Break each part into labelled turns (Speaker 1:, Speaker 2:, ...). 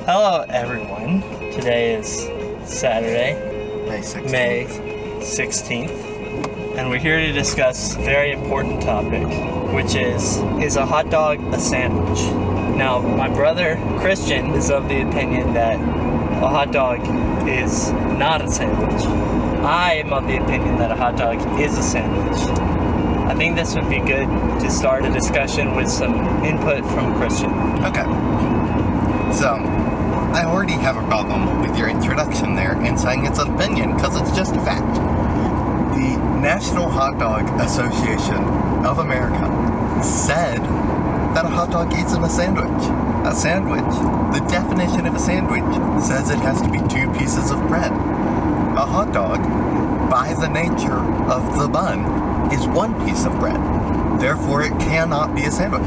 Speaker 1: Hello, everyone. Today is Saturday,
Speaker 2: May 16th.
Speaker 1: May 16th, and we're here to discuss a very important topic, which is a hot dog a sandwich? Now, my brother, Christian, is of the opinion that a hot dog is not a sandwich. I am of the opinion that a hot dog is a sandwich. I think this would be good to start a discussion with some input from Christian.
Speaker 2: Okay. So, I already have a problem with your introduction there and saying it's an opinion, because it's just a fact. The National Hot Dog Association of America said that a hot dog isn't a sandwich. A sandwich, the definition of a sandwich, says it has to be 2 pieces of bread. A hot dog, by the nature of the bun, is 1 piece of bread. Therefore, it cannot be a sandwich.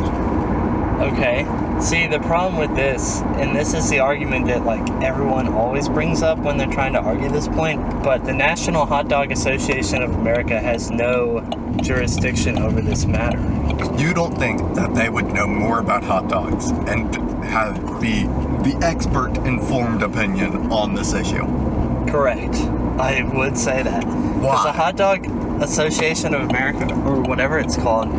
Speaker 1: Okay. See, the problem with this, and this is the argument that, everyone always brings up when they're trying to argue this point, but the National Hot Dog Association of America has no jurisdiction over this matter.
Speaker 2: You don't think that they would know more about hot dogs and have the expert informed opinion on this issue?
Speaker 1: Correct. I would say that.
Speaker 2: Why?
Speaker 1: Because the Hot Dog Association of America, or whatever it's called,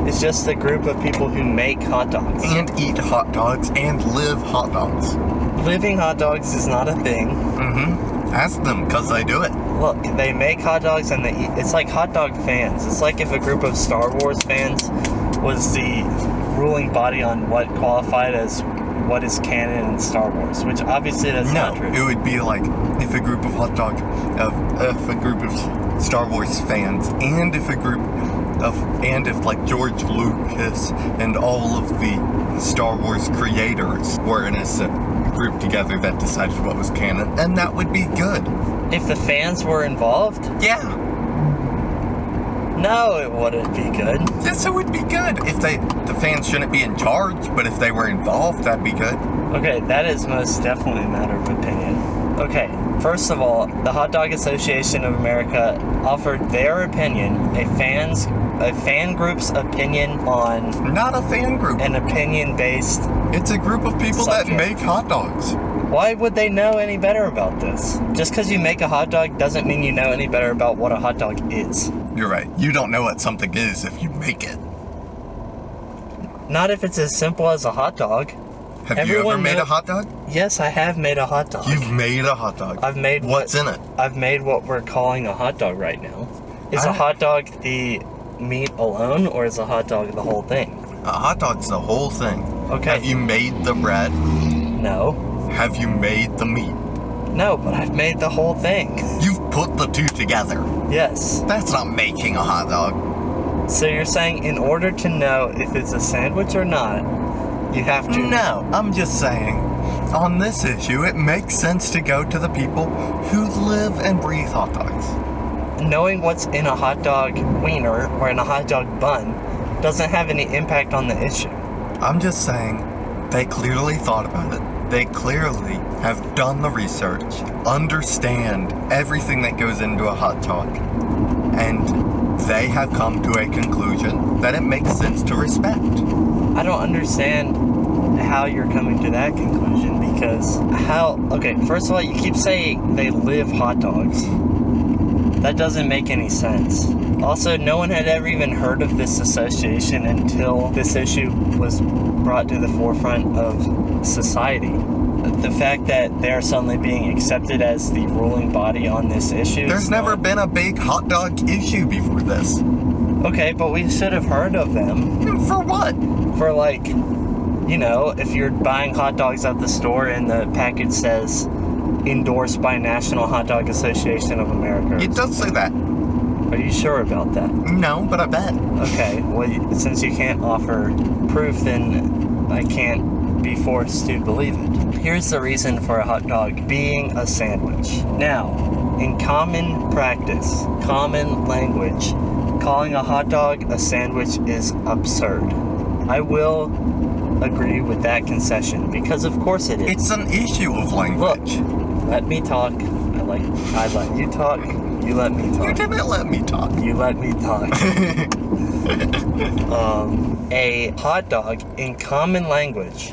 Speaker 1: is just a group of people who make hot dogs.
Speaker 2: And eat hot dogs and live hot dogs.
Speaker 1: Living hot dogs is not a thing.
Speaker 2: Mm-hmm. Ask them, because they do it.
Speaker 1: Look, they make hot dogs and they eat. It's like hot dog fans. It's like if a group of Star Wars fans was the ruling body on what qualified as what is canon in Star Wars, which obviously that's not true.
Speaker 2: No, it would be like if a group of Star Wars fans and if George Lucas and all of the Star Wars creators were in a group together that decided what was canon, and that would be good.
Speaker 1: If the fans were involved?
Speaker 2: Yeah.
Speaker 1: No, it wouldn't be good.
Speaker 2: Yes, it would be good. The fans shouldn't be in charge, but if they were involved, that'd be good.
Speaker 1: Okay, that is most definitely a matter of opinion. Okay, first of all, the Hot Dog Association of America offered their opinion, a fan group's opinion on...
Speaker 2: Not a fan group.
Speaker 1: An opinion-based...
Speaker 2: It's a group of people
Speaker 1: subject.
Speaker 2: that make hot dogs.
Speaker 1: Why would they know any better about this? Just because you make a hot dog doesn't mean you know any better about what a hot dog is.
Speaker 2: You're right. You don't know what something is if you make it.
Speaker 1: Not if it's as simple as a hot dog.
Speaker 2: Have you ever made a hot dog?
Speaker 1: Yes, I have made a hot dog.
Speaker 2: You've made a hot dog.
Speaker 1: I've made
Speaker 2: What's in it?
Speaker 1: I've made what we're calling a hot dog right now. Is a hot dog the meat alone, or is a hot dog the whole thing?
Speaker 2: A hot dog's the whole thing.
Speaker 1: Okay.
Speaker 2: Have you made the bread?
Speaker 1: No.
Speaker 2: Have you made the meat?
Speaker 1: No, but I've made the whole thing.
Speaker 2: You've put the 2 together.
Speaker 1: Yes.
Speaker 2: That's not making a hot dog.
Speaker 1: So you're saying in order to know if it's a sandwich or not, you have to...
Speaker 2: No, I'm just saying, on this issue, it makes sense to go to the people who live and breathe hot dogs.
Speaker 1: Knowing what's in a hot dog wiener or in a hot dog bun doesn't have any impact on the issue.
Speaker 2: I'm just saying, they clearly thought about it. They clearly have done the research, understand everything that goes into a hot dog, and they have come to a conclusion that it makes sense to respect.
Speaker 1: I don't understand how you're coming to that conclusion, because okay, first of all, you keep saying they live hot dogs. That doesn't make any sense. Also, no one had ever even heard of this association until this issue was brought to the forefront of society. The fact that they're suddenly being accepted as the ruling body on this issue...
Speaker 2: There's never been a big hot dog issue before this.
Speaker 1: Okay, but we should have heard of them.
Speaker 2: For what?
Speaker 1: For if you're buying hot dogs at the store and the package says endorsed by National Hot Dog Association of America.
Speaker 2: It does say that.
Speaker 1: Are you sure about that?
Speaker 2: No, but I bet.
Speaker 1: Okay, well, since you can't offer proof, then I can't be forced to believe it. Here's the reason for a hot dog being a sandwich. Now, in common practice, common language, calling a hot dog a sandwich is absurd. I will agree with that concession, because of course it is.
Speaker 2: It's an issue of language.
Speaker 1: Look, let me talk. I let you talk. You let me talk.
Speaker 2: You didn't let me talk.
Speaker 1: You let me talk. A hot dog, in common language,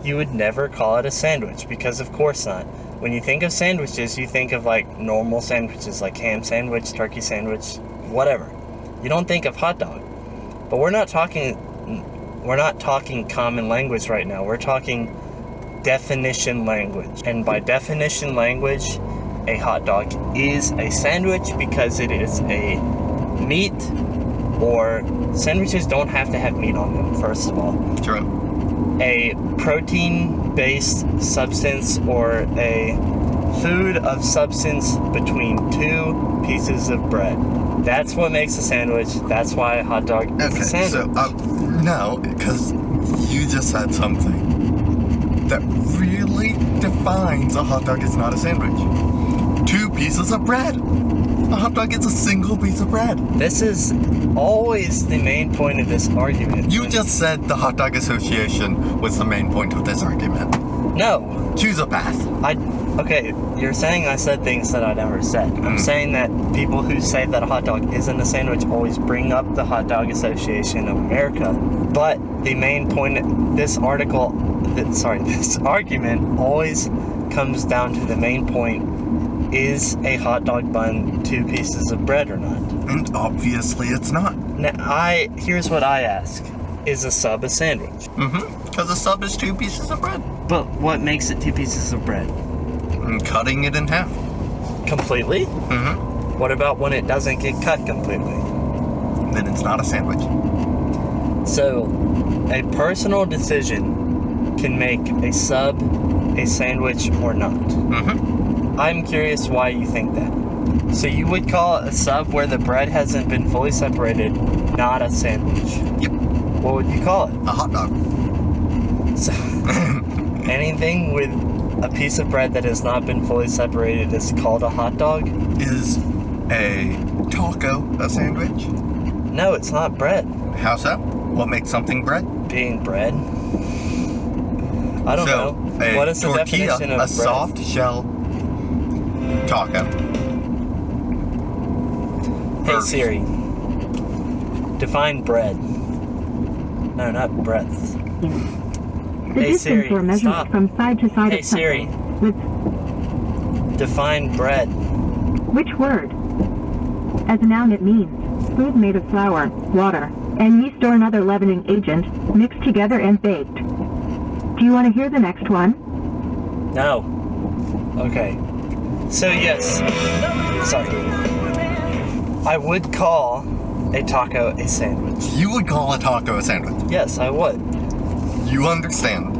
Speaker 1: you would never call it a sandwich, because of course not. When you think of sandwiches, you think of like normal sandwiches, like ham sandwich, turkey sandwich, whatever. You don't think of hot dog. But we're not talking common language right now. We're talking definition language. And by definition language, a hot dog is a sandwich because it is a meat, or sandwiches don't have to have meat on them, first of all.
Speaker 2: True.
Speaker 1: A protein-based substance, or a food of substance between two pieces of bread. That's what makes a sandwich. That's why a hot dog is a sandwich.
Speaker 2: So, no, because you just said something that really defines a hot dog is not a sandwich. 2 pieces of bread. A hot dog is a single piece of bread.
Speaker 1: This is always the main point of this argument.
Speaker 2: You just said the Hot Dog Association was the main point of this argument.
Speaker 1: No.
Speaker 2: Choose a path.
Speaker 1: Okay, you're saying I said things that I never said. I'm saying that people who say that a hot dog isn't a sandwich always bring up the Hot Dog Association of America. But the main point, this argument always comes down to the main point: is a hot dog bun 2 pieces of bread or not?
Speaker 2: And obviously it's not.
Speaker 1: Now, here's what I ask: is a sub a sandwich?
Speaker 2: Because a sub is 2 pieces of bread.
Speaker 1: But what makes it 2 pieces of bread?
Speaker 2: And cutting it in half.
Speaker 1: Completely? What about when it doesn't get cut completely?
Speaker 2: Then it's not a sandwich.
Speaker 1: So, a personal decision can make a sub a sandwich or not. I'm curious why you think that. So you would call a sub where the bread hasn't been fully separated not a sandwich?
Speaker 2: Yep.
Speaker 1: What would you call it?
Speaker 2: A hot dog.
Speaker 1: So, anything with a piece of bread that has not been fully separated is called a hot dog?
Speaker 2: Is a taco a sandwich?
Speaker 1: No, it's not bread.
Speaker 2: How so? What makes something bread?
Speaker 1: Being bread? I don't know. What is the
Speaker 2: tortilla,
Speaker 1: definition of
Speaker 2: a
Speaker 1: bread?
Speaker 2: soft shell taco.
Speaker 1: Hey Siri, define bread. No, not breadth.
Speaker 3: The
Speaker 1: Hey,
Speaker 3: distance
Speaker 1: Siri,
Speaker 3: or measurement
Speaker 1: stop.
Speaker 3: from side to side
Speaker 1: Hey
Speaker 3: of
Speaker 1: Siri,
Speaker 3: something. With
Speaker 1: define bread.
Speaker 3: which word? As a noun it means food made of flour, water, and yeast or another leavening agent, mixed together and baked. Do you want to hear the next one?
Speaker 1: No. Okay. So yes. Sorry. I would call a taco a sandwich.
Speaker 2: You would call a taco a sandwich.
Speaker 1: Yes, I would.
Speaker 2: You understand.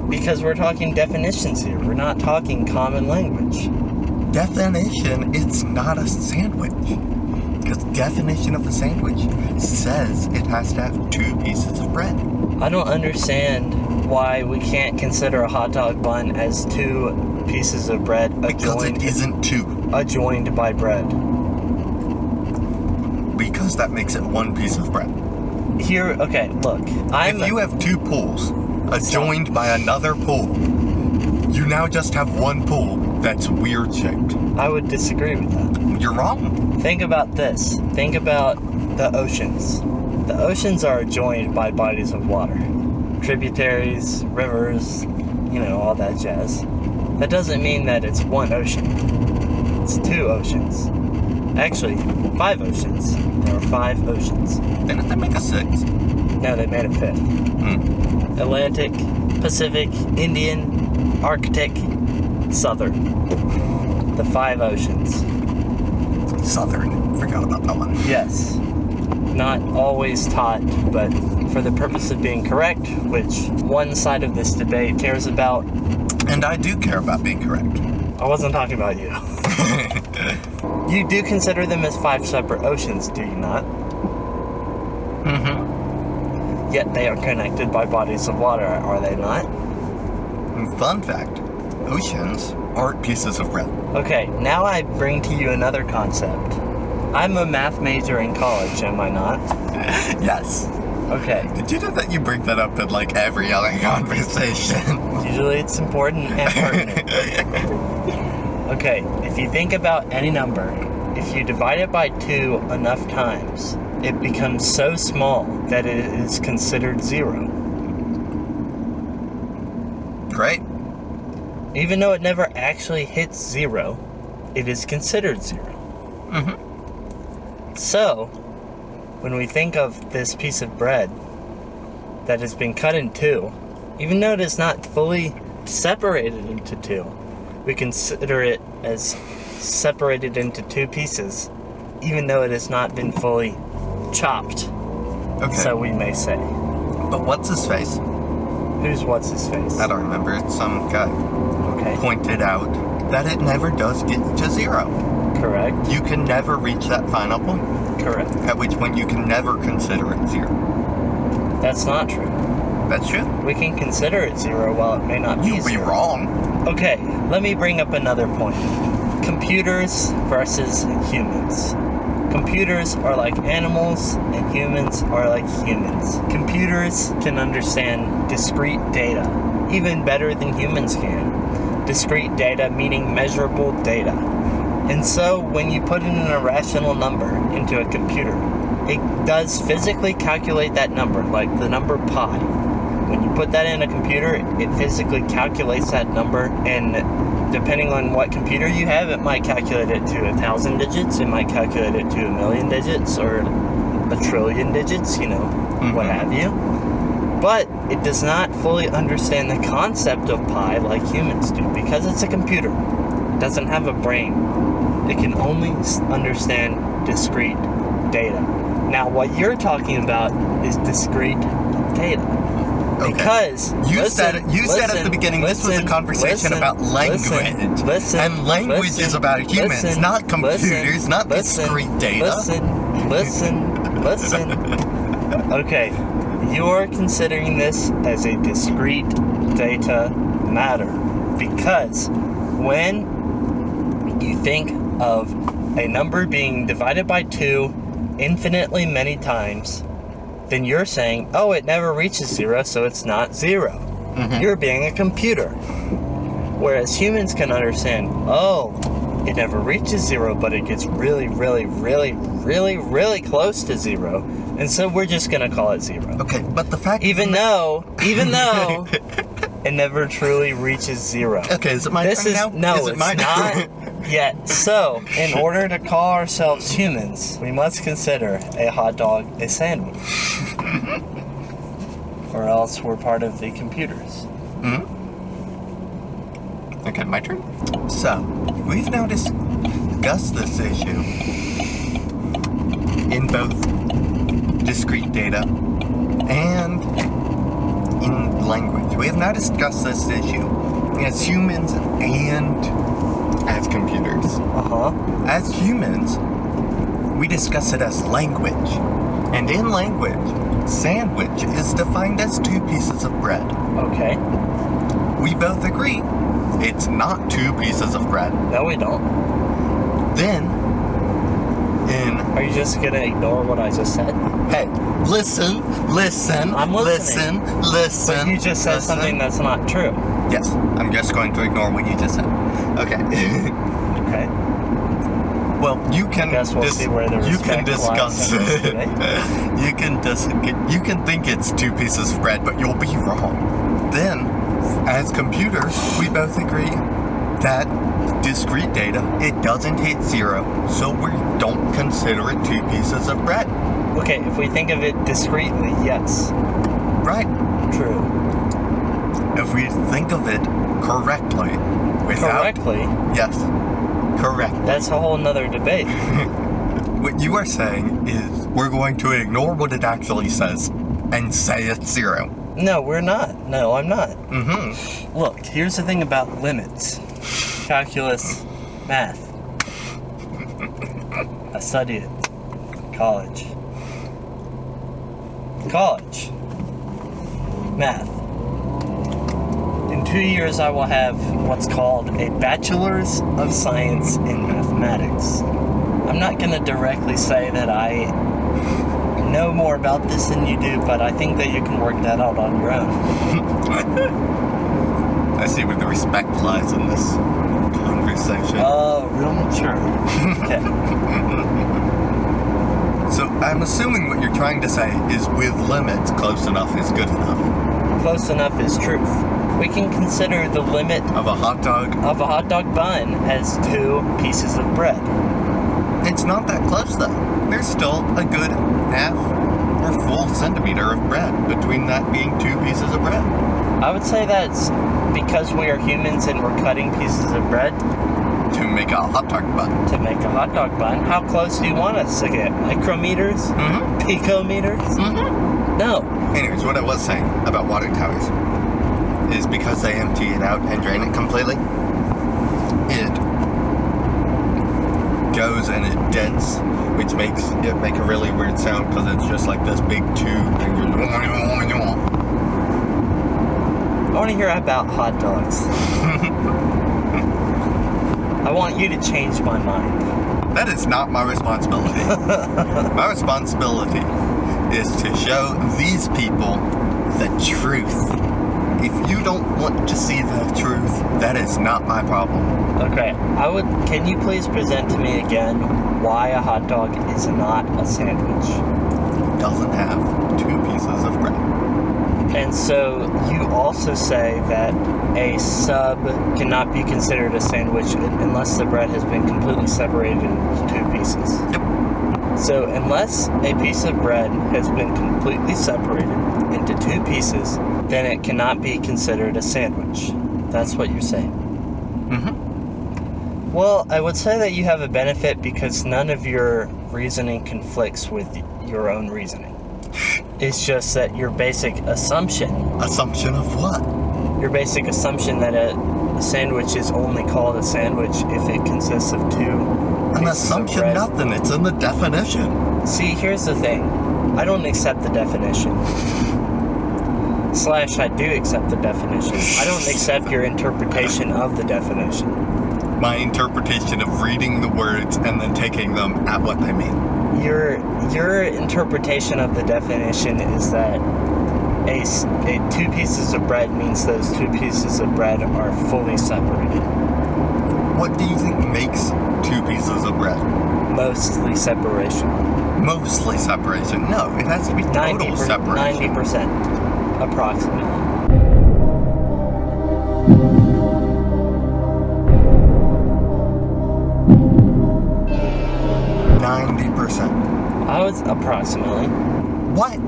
Speaker 1: Because we're talking definitions here. We're not talking common language.
Speaker 2: Definition, it's not a sandwich. Because definition of a sandwich says it has to have 2 pieces of bread.
Speaker 1: I don't understand why we can't consider a hot dog bun as 2 pieces of bread
Speaker 2: Because it isn't 2.
Speaker 1: adjoined by bread.
Speaker 2: Because that makes it 1 piece of bread.
Speaker 1: Here, okay, look.
Speaker 2: If you have 2 pools adjoined by another pool, you now just have 1 pool that's weird shaped.
Speaker 1: I would disagree with that.
Speaker 2: You're wrong.
Speaker 1: Think about this. Think about the oceans. The oceans are adjoined by bodies of water. Tributaries, rivers, all that jazz. That doesn't mean that it's 1 ocean. It's 2 oceans. Actually, 5 oceans. There are 5 oceans.
Speaker 2: Didn't they make a 6?
Speaker 1: No, they made it 5th. Atlantic, Pacific, Indian, Arctic, Southern. The 5 oceans.
Speaker 2: Southern. Forgot about that one.
Speaker 1: Yes. Not always taught, but for the purpose of being correct, which one side of this debate cares about.
Speaker 2: And I do care about being correct.
Speaker 1: I wasn't talking about you. You do consider them as 5 separate oceans, do you not? Yet they are connected by bodies of water, are they not?
Speaker 2: Fun fact, oceans aren't pieces of bread.
Speaker 1: Okay, now I bring to you another concept. I'm a math major in college, am I not?
Speaker 2: Yes.
Speaker 1: Okay.
Speaker 2: Did you know that you bring that up in like every other conversation?
Speaker 1: Usually it's important and pertinent. Okay, if you think about any number, if you divide it by 2 enough times, it becomes so small that it is considered 0. Even though it never actually hits 0, it is considered 0. So, when we think of this piece of bread that has been cut in two, even though it is not fully separated into two, we consider it as separated into two pieces, even though it has not been fully chopped,
Speaker 2: Okay.
Speaker 1: so we may say.
Speaker 2: But what's his face?
Speaker 1: Who's what's his face?
Speaker 2: I don't remember. It's some guy
Speaker 1: Okay,
Speaker 2: pointed out that it never does get to 0.
Speaker 1: correct,
Speaker 2: You can never reach that final point,
Speaker 1: correct.
Speaker 2: at which point you can never consider it 0.
Speaker 1: That's not true.
Speaker 2: That's true.
Speaker 1: We can consider it 0 while it may not be
Speaker 2: You'd be
Speaker 1: 0.
Speaker 2: wrong.
Speaker 1: Okay, let me bring up another point. Computers versus humans. Computers are like animals, and humans are like humans. Computers can understand discrete data, even better than humans can. Discrete data meaning measurable data. And so, when you put in an irrational number into a computer, it does physically calculate that number, like the number pi. When you put that in a computer, it physically calculates that number, and depending on what computer you have, it might calculate it to 1,000 digits, it might calculate it to 1,000,000 digits, or 1,000,000,000,000 digits, what have you. But it does not fully understand the concept of pi like humans do, because it's a computer. It doesn't have a brain. It can only understand discrete data. Now, what you're talking about is discrete data.
Speaker 2: Okay.
Speaker 1: Because
Speaker 2: You said at the beginning this was a conversation about language. And language is about humans, not computers, not discrete data.
Speaker 1: Listen. Okay, you're considering this as a discrete data matter because when you think of a number being divided by 2 infinitely many times, then you're saying, oh, it never reaches 0, so it's not 0. You're being a computer. Whereas humans can understand, oh, it never reaches 0, but it gets really, really, really, really, really close to 0. And so we're just going to call it 0.
Speaker 2: Okay, but the fact
Speaker 1: Even though it never truly reaches 0.
Speaker 2: Okay, is it my
Speaker 1: This
Speaker 2: turn
Speaker 1: is
Speaker 2: now?
Speaker 1: no,
Speaker 2: Is it
Speaker 1: it's
Speaker 2: my
Speaker 1: not
Speaker 2: turn?
Speaker 1: yet. So, in order to call ourselves humans, we must consider a hot dog a sandwich, or else we're part of the computers.
Speaker 2: Okay, my turn. So, we've now discussed this issue in both discrete data and in language. We have now discussed this issue as humans and as computers. As humans, we discuss it as language. And in language, sandwich is defined as 2 pieces of bread.
Speaker 1: Okay.
Speaker 2: We both agree it's not 2 pieces of bread.
Speaker 1: No, we don't.
Speaker 2: Then,
Speaker 1: Are you just gonna ignore what I just said?
Speaker 2: hey, listen.
Speaker 1: I'm listening.
Speaker 2: Listen.
Speaker 1: But you just said
Speaker 2: listen.
Speaker 1: something that's not true.
Speaker 2: Yes, I'm just going to ignore what you just said. Okay.
Speaker 1: Okay.
Speaker 2: Well, you can
Speaker 1: Guess we'll see where the
Speaker 2: you can
Speaker 1: respect lies
Speaker 2: discuss
Speaker 1: in this debate.
Speaker 2: you can think it's 2 pieces of bread, but you'll be wrong. Then, as computers, we both agree that discrete data, it doesn't hit 0, so we don't consider it 2 pieces of bread.
Speaker 1: Okay, if we think of it discretely, yes.
Speaker 2: Right.
Speaker 1: True.
Speaker 2: If we think of it correctly, without
Speaker 1: Correctly?
Speaker 2: yes, correct.
Speaker 1: That's a whole nother debate.
Speaker 2: What you are saying is we're going to ignore what it actually says and say it's 0.
Speaker 1: No, we're not. No, I'm not.
Speaker 2: Mm-hmm.
Speaker 1: Look, here's the thing about limits. Calculus, math. I studied it. College. Math. In 2 years, I will have what's called a Bachelor's of Science in Mathematics. I'm not going to directly say that I know more about this than you do, but I think that you can work that out on your own.
Speaker 2: I see where the respect lies in this conversation.
Speaker 1: Oh, real mature. Okay.
Speaker 2: So I'm assuming what you're trying to say is with limits, close enough is good enough.
Speaker 1: Close enough is truth. We can consider the limit
Speaker 2: of a hot dog.
Speaker 1: of a hot dog bun as 2 pieces of bread.
Speaker 2: It's not that close though. There's still a good half or full centimeter of bread between that being 2 pieces of bread.
Speaker 1: I would say that's because we are humans and we're cutting pieces of bread
Speaker 2: To make a hot dog bun.
Speaker 1: to make a hot dog bun. How close do you want us to get? Micrometers?
Speaker 2: Mm-hmm.
Speaker 1: Picometers?
Speaker 2: Mm-hmm.
Speaker 1: No.
Speaker 2: Anyways, what I was saying about water towers is because they empty it out and drain it completely, it goes and it dents, which makes it make a really weird sound because it's just like this big tube and goes.
Speaker 1: I want to hear about hot dogs. I want you to change my mind.
Speaker 2: That is not my responsibility. My responsibility is to show these people the truth. If you don't want to see the truth, that is not my problem.
Speaker 1: Okay, can you please present to me again why a hot dog is not a sandwich?
Speaker 2: It doesn't have 2 pieces of bread.
Speaker 1: And so you also say that a sub cannot be considered a sandwich unless the bread has been completely separated into 2 pieces.
Speaker 2: Yep.
Speaker 1: So unless a piece of bread has been completely separated into 2 pieces, then it cannot be considered a sandwich. That's what you're saying.
Speaker 2: Mm-hmm.
Speaker 1: Well, I would say that you have a benefit because none of your reasoning conflicts with your own reasoning. It's just that your basic assumption,
Speaker 2: Assumption of what?
Speaker 1: your basic assumption that a sandwich is only called a sandwich if it consists of 2
Speaker 2: An
Speaker 1: pieces of
Speaker 2: assumption,
Speaker 1: bread.
Speaker 2: nothing. It's in the definition.
Speaker 1: See, here's the thing. I don't accept the definition. / I do accept the definition. I don't accept your interpretation of the definition.
Speaker 2: My interpretation of reading the words and then taking them at what they mean.
Speaker 1: Your interpretation of the definition is that a 2 pieces of bread means those 2 pieces of bread are fully separated.
Speaker 2: What do you think makes 2 pieces of bread?
Speaker 1: Mostly separation.
Speaker 2: Mostly separation. No, it has to be total separation.
Speaker 1: 90%, approximately.
Speaker 2: 90%.
Speaker 1: I was approximately.
Speaker 2: What?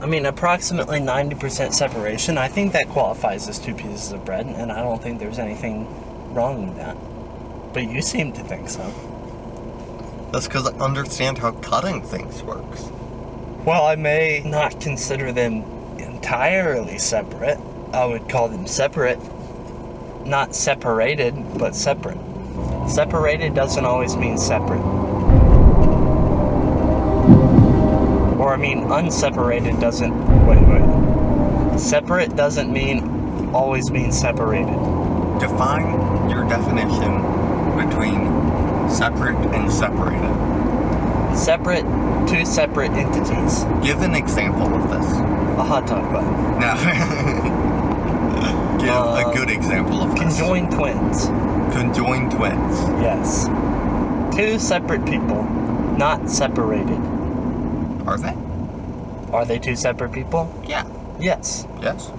Speaker 1: I mean, approximately 90% separation. I think that qualifies as 2 pieces of bread, and I don't think there's anything wrong with that. But you seem to think so.
Speaker 2: That's because I understand how cutting things works.
Speaker 1: Well, I may not consider them entirely separate. I would call them separate. Not separated, but separate. Separated doesn't always mean separate. Or, I mean, unseparated doesn't... Wait. Separate doesn't always mean separated.
Speaker 2: Define your definition between separate and separated.
Speaker 1: Separate, 2 separate entities.
Speaker 2: Give an example of this.
Speaker 1: A hot dog bun.
Speaker 2: Now, give a good example of this.
Speaker 1: Conjoined twins.
Speaker 2: Conjoined twins.
Speaker 1: Yes. 2 separate people, not separated.
Speaker 2: Are they?
Speaker 1: Are they 2 separate people?
Speaker 2: Yeah.
Speaker 1: Yes.
Speaker 2: Yes.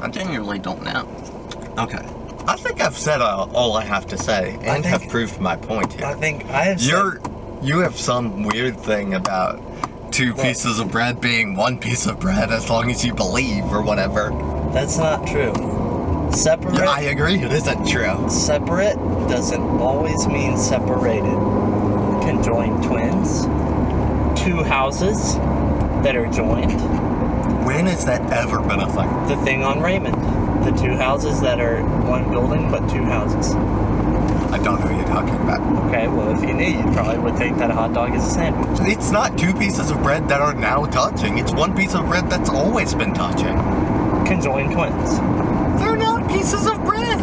Speaker 2: I genuinely don't know. Okay. I think I've said all I have to say and have proved my point here.
Speaker 1: I think I have
Speaker 2: You have some weird thing about 2 pieces of bread being 1 piece of bread as long as you believe or whatever.
Speaker 1: That's not true. Separate.
Speaker 2: Yeah, I agree, it isn't true.
Speaker 1: Separate doesn't always mean separated. Conjoined twins. 2 houses that are joined.
Speaker 2: When has that ever been a thing?
Speaker 1: The thing on Raymond. The 2 houses that are 1 building, but 2 houses.
Speaker 2: I don't know what you're talking about.
Speaker 1: Okay, well, if you knew, you probably would think that a hot dog is a sandwich.
Speaker 2: It's not 2 pieces of bread that are now touching. It's 1 piece of bread that's always been touching.
Speaker 1: Conjoined twins.
Speaker 2: They're not pieces of bread.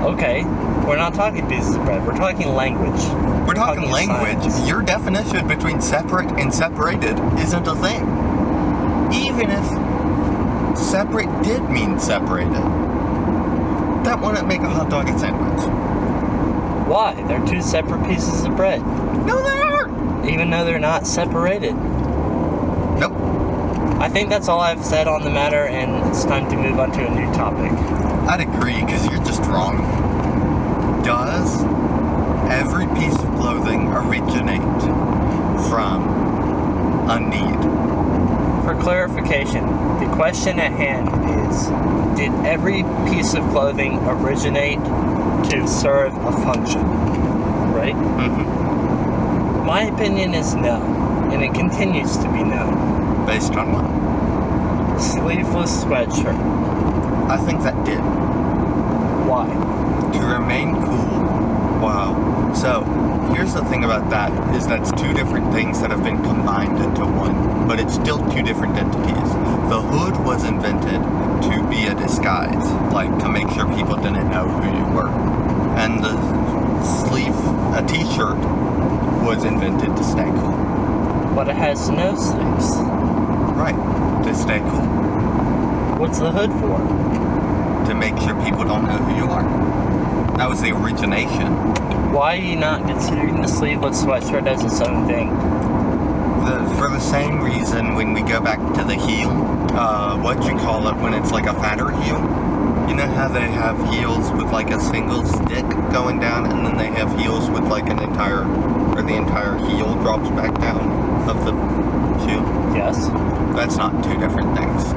Speaker 1: Okay, we're not talking pieces of bread. We're talking language.
Speaker 2: We're talking language.
Speaker 1: science.
Speaker 2: Your definition between separate and separated isn't a thing. Even if separate did mean separated, that wouldn't make a hot dog a sandwich.
Speaker 1: Why? They're 2 separate pieces of bread.
Speaker 2: No, they aren't.
Speaker 1: Even though they're not separated.
Speaker 2: Nope.
Speaker 1: I think that's all I've said on the matter, and it's time to move on to a new topic.
Speaker 2: I'd agree, because you're just wrong. Does every piece of clothing originate from a need?
Speaker 1: For clarification, the question at hand is, did every piece of clothing originate to serve a function? Right?
Speaker 2: Mm-hmm.
Speaker 1: My opinion is no, and it continues to be no.
Speaker 2: Based on what?
Speaker 1: Sleeveless sweatshirt.
Speaker 2: I think that did.
Speaker 1: Why?
Speaker 2: To remain cool. Wow. So, here's the thing about that, is that's two different things that have been combined into one, but it's still two different entities. The hood was invented to be a disguise, like to make sure people didn't know who you were. And the sleeve, a t-shirt, was invented to stay cool.
Speaker 1: But it has no sleeves.
Speaker 2: Right. To stay cool.
Speaker 1: What's the hood for?
Speaker 2: To make sure people don't know who you are. That was the origination.
Speaker 1: Why are you not considering the sleeveless sweatshirt as its own thing?
Speaker 2: For the same reason, when we go back to the heel, what you call it when it's like a fatter heel? You know how they have heels with like a single stick going down, and then they have heels with like the entire heel drops back down of the shoe?
Speaker 1: Yes.
Speaker 2: That's not two different things.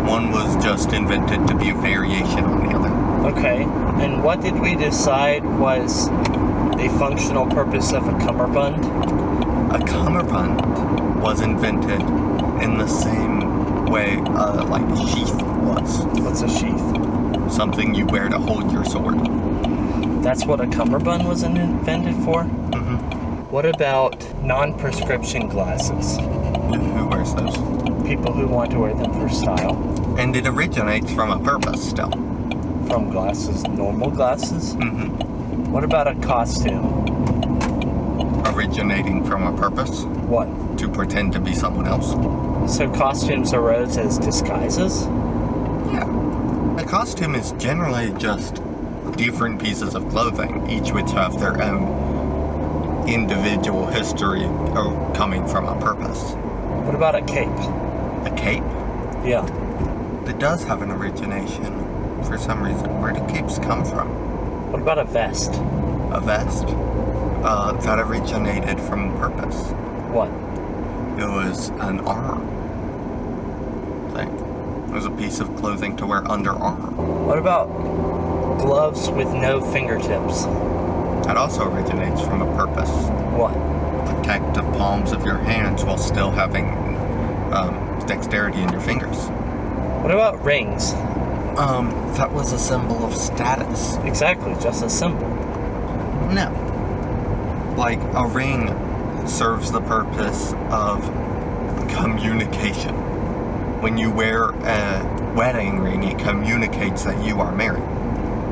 Speaker 2: One was just invented to be a variation on the other.
Speaker 1: Okay, and what did we decide was the functional purpose of a cummerbund?
Speaker 2: A cummerbund was invented in the same way like a sheath was.
Speaker 1: What's a sheath?
Speaker 2: Something you wear to hold your sword.
Speaker 1: That's what a cummerbund was invented for?
Speaker 2: Mm-hmm.
Speaker 1: What about non-prescription glasses?
Speaker 2: Who wears those?
Speaker 1: People who want to wear them for style.
Speaker 2: And it originates from a purpose still.
Speaker 1: From glasses, normal glasses?
Speaker 2: Mm-hmm.
Speaker 1: What about a costume?
Speaker 2: Originating from a purpose?
Speaker 1: What?
Speaker 2: To pretend to be someone else?
Speaker 1: So costumes arose as disguises?
Speaker 2: Yeah. A costume is generally just different pieces of clothing, each which have their own individual history or coming from a purpose.
Speaker 1: What about a cape?
Speaker 2: A cape?
Speaker 1: Yeah.
Speaker 2: It does have an origination for some reason. Where do capes come from?
Speaker 1: What about a vest?
Speaker 2: A vest? That originated from a purpose.
Speaker 1: What?
Speaker 2: It was an armor thing. It was a piece of clothing to wear under armor.
Speaker 1: What about gloves with no fingertips?
Speaker 2: That also originates from a purpose.
Speaker 1: What?
Speaker 2: Protect the palms of your hands while still having dexterity in your fingers.
Speaker 1: What about rings?
Speaker 2: That was a symbol of status.
Speaker 1: Exactly, just a symbol.
Speaker 2: No. Like, a ring serves the purpose of communication. When you wear a wedding ring, it communicates that you are married.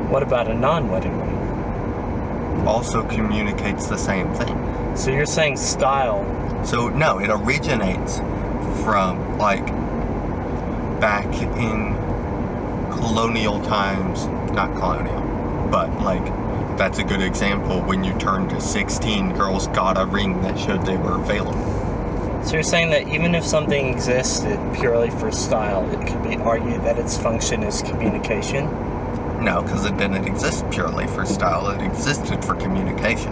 Speaker 1: What about a non-wedding ring?
Speaker 2: Also communicates the same thing.
Speaker 1: So you're saying style.
Speaker 2: So, no, it originates from, like, back in colonial times. Not colonial, but, like, that's a good example. When you turned to 16, girls got a ring that showed they were available.
Speaker 1: So you're saying that even if something existed purely for style, it could be argued that its function is communication?
Speaker 2: No, because it didn't exist purely for style. It existed for communication.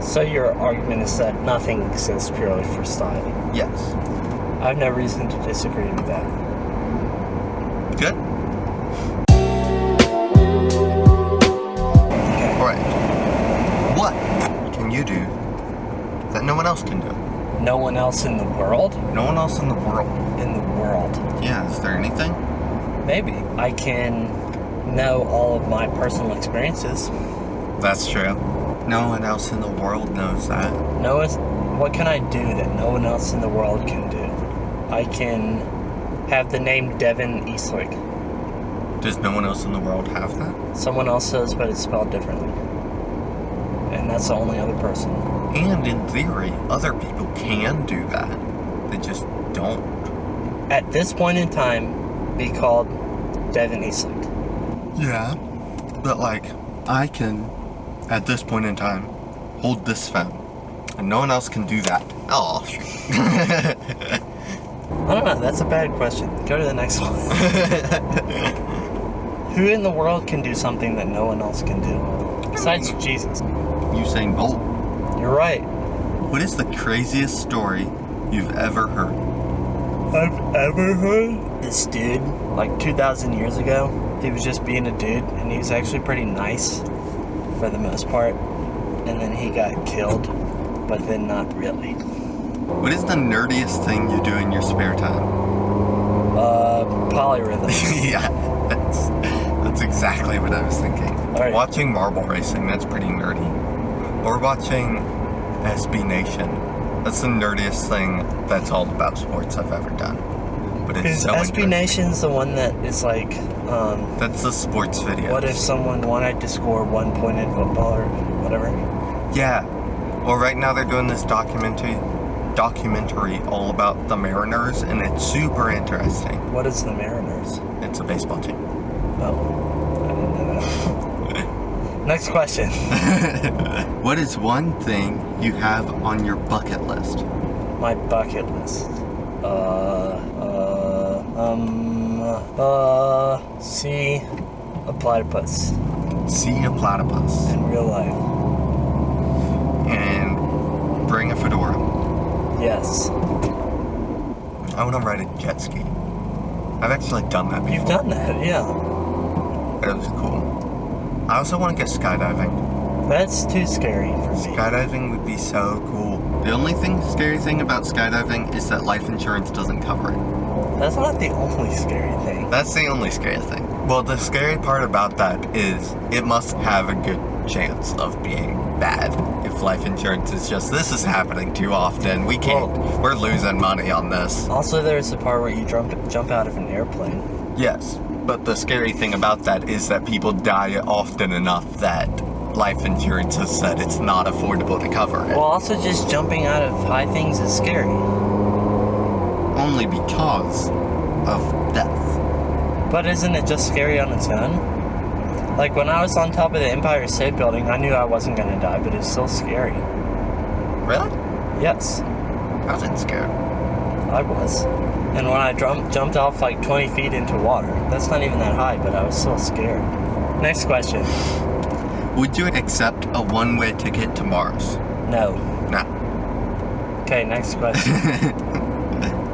Speaker 1: So your argument is that nothing exists purely for style?
Speaker 2: Yes.
Speaker 1: I have no reason to disagree with that.
Speaker 2: Good? Alright. What can you do that no one else can do?
Speaker 1: No one else in the world?
Speaker 2: No one else in the world.
Speaker 1: In the world.
Speaker 2: Yeah, is there anything?
Speaker 1: Maybe. I can know all of my personal experiences.
Speaker 2: That's true. No one else in the world knows that.
Speaker 1: What can I do that no one else in the world can do? I can have the name Devin Eastwick.
Speaker 2: Does no one else in the world have that?
Speaker 1: Someone else does, but it's spelled differently. And that's the only other person.
Speaker 2: And in theory, other people can do that. They just don't.
Speaker 1: At this point in time, be called Devin Eastwick.
Speaker 2: Yeah. But like, I can, at this point in time, hold this phone. And no one else can do that. Oh.
Speaker 1: I don't know. That's a bad question. Go to the next one. Who in the world can do something that no one else can do? Besides Jesus.
Speaker 2: Usain Bolt.
Speaker 1: You're right.
Speaker 2: What is the craziest story you've ever heard?
Speaker 1: I've ever heard this dude, like 2,000 years ago, he was just being a dude, and he was actually pretty nice for the most part, and then he got killed, but then not really.
Speaker 2: What is the nerdiest thing you do in your spare time?
Speaker 1: Polyrhythms.
Speaker 2: Yeah, that's exactly what I was thinking.
Speaker 1: Alright.
Speaker 2: Watching marble racing, that's pretty nerdy. Or watching SB Nation. That's the nerdiest thing that's all about sports I've ever done. But it's
Speaker 1: Is
Speaker 2: so
Speaker 1: SB
Speaker 2: interesting.
Speaker 1: Nation's the one that is like,
Speaker 2: That's the sports video.
Speaker 1: what if someone wanted to score 1 point in football or whatever?
Speaker 2: Yeah. Well, right now they're doing this documentary all about the Mariners, and it's super interesting.
Speaker 1: What is the Mariners?
Speaker 2: It's a baseball team.
Speaker 1: Oh, I didn't know that. Next question.
Speaker 2: What is one thing you have on your bucket list?
Speaker 1: My bucket list. See a platypus
Speaker 2: See a platypus
Speaker 1: in real life.
Speaker 2: and bring a fedora.
Speaker 1: Yes.
Speaker 2: I want to ride a jet ski. I've actually done that before.
Speaker 1: You've done that, yeah.
Speaker 2: It was cool. I also want to go skydiving.
Speaker 1: That's too scary for me.
Speaker 2: Skydiving would be so cool. The only scary thing about skydiving is that life insurance doesn't cover it.
Speaker 1: That's not the only scary thing.
Speaker 2: That's the only scary thing. Well, the scary part about that is it must have a good chance of being bad. If life insurance is just, this is happening too often, we can't, we're losing money on this.
Speaker 1: Also, there's the part where you jump out of an airplane.
Speaker 2: Yes, but the scary thing about that is that people die often enough that life insurance has said it's not affordable to cover it.
Speaker 1: Well, also just jumping out of high things is scary.
Speaker 2: Only because of death.
Speaker 1: But isn't it just scary on its own? Like when I was on top of the Empire State Building, I knew I wasn't going to die, but it's still scary.
Speaker 2: Really?
Speaker 1: Yes,
Speaker 2: I wasn't scared.
Speaker 1: I was. And when I jumped off like 20 feet into water, that's not even that high, but I was still scared. Next question.
Speaker 2: Would you accept a one-way ticket to Mars?
Speaker 1: No.
Speaker 2: No.
Speaker 1: Okay, next question.